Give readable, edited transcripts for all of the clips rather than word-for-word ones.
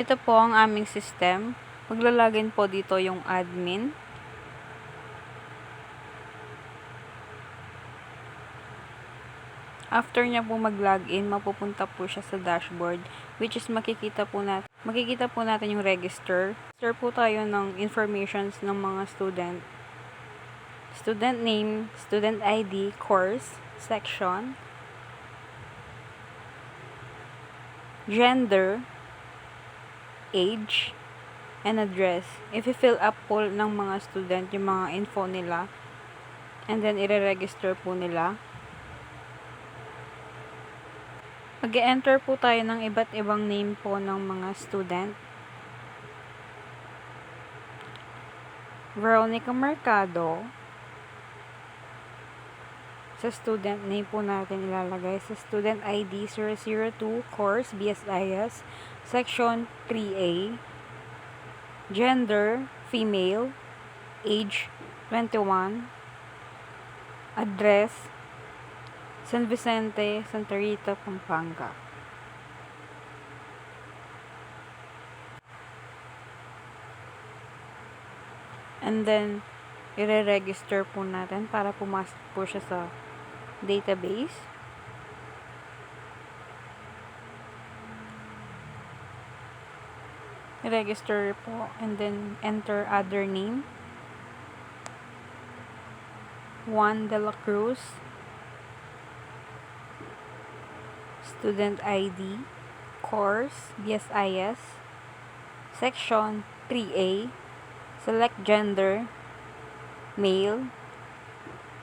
Ito po ang aming system. Maglalagin po dito yung admin. After niya po mag-login, mapupunta po siya sa dashboard, which is makikita po natin yung register. Register po tayo ng informations ng mga student. Student name, student ID, course, section, gender, age, and address. If i-fill up po ng mga student yung mga info nila, and then i-register po nila. Mag-enter po tayo ng iba't ibang name po ng mga student. Veronica Mercado. Sa student name po natin ilalagay. Sa student ID 002, course BSIS, section 3A. Gender, female. Age, 21. Address, San Vicente, Santa Rita, Pampanga. And then, i-register po natin para pumasok po siya sa database. I-register po and then enter other name. Juan de la Cruz. Student ID, course, BSIS, section 3A, select gender, male,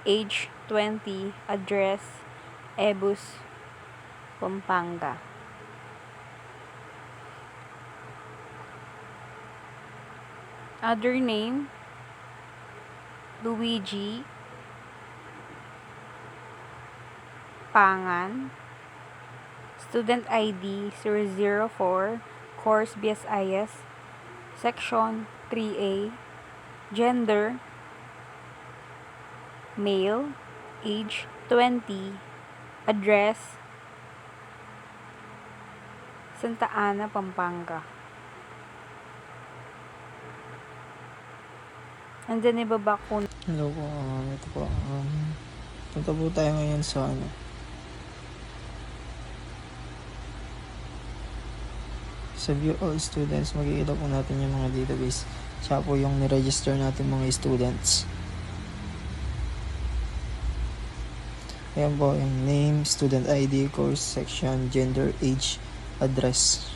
age 20, address, Ebus, Pampanga. Other name, Luigi Pangan. Student ID 004, course BSIS, section 3A, gender, male, age 20, address, Santa Ana, Pampanga. And then ibaba po. Hello po, ito po. Punta po tayo ngayon sa sa view all students. Makikita po natin yung mga database. Siya po yung niregister natin mga students. Ayan po yung name, student ID, course, section, gender, age, address.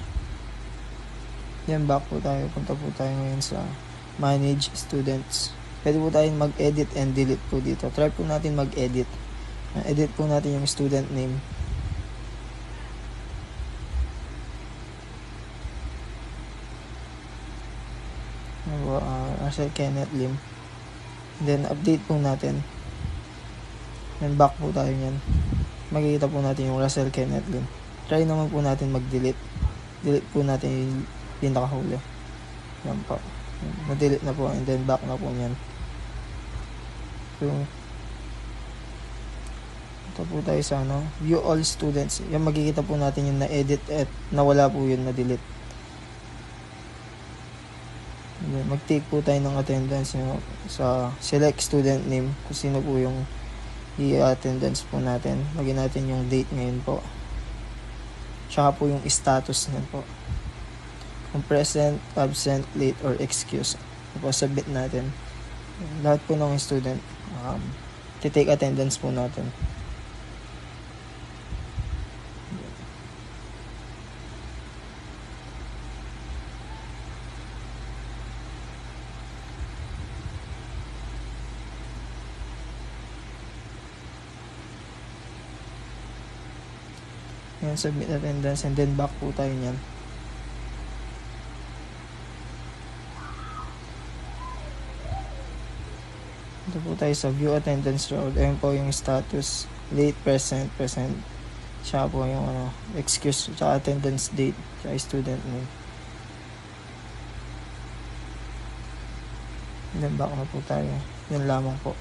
Yan, back po tayo. Punta po tayo ngayon sa manage students. Pwede po tayong mag-edit and delete po dito. Try po natin mag-edit. Edit po natin yung student name. Russell Kenneth Lim. Then update po natin. Then back po tayo nyan. Makikita po natin yung Russell Kenneth Lim. Try naman po natin mag-delete. Delete po natin yung pinakahuli. Yan po. Na-delete na po and then back na po nyan. So, ito po tayo sa view all students. Yan, makikita po natin yung na-edit at nawala po yun, na-delete. Mag-take po tayo ng attendance sa select student name kung sino po yung i-attendance po natin. Lagyan natin yung date ngayon po. Tsaka po yung status niyan po. Kung present, absent, late, or excuse. Tapos submit natin. Lahat po ng student titake attendance po natin. Yan, submit attendance and then back po tayo nyan. Ito po tayo sa view attendance road. Ayun po yung status, late, present, siya po yung excuse, tsaka attendance date, tsaka student name. And then back na po tayo. Yan lamang po.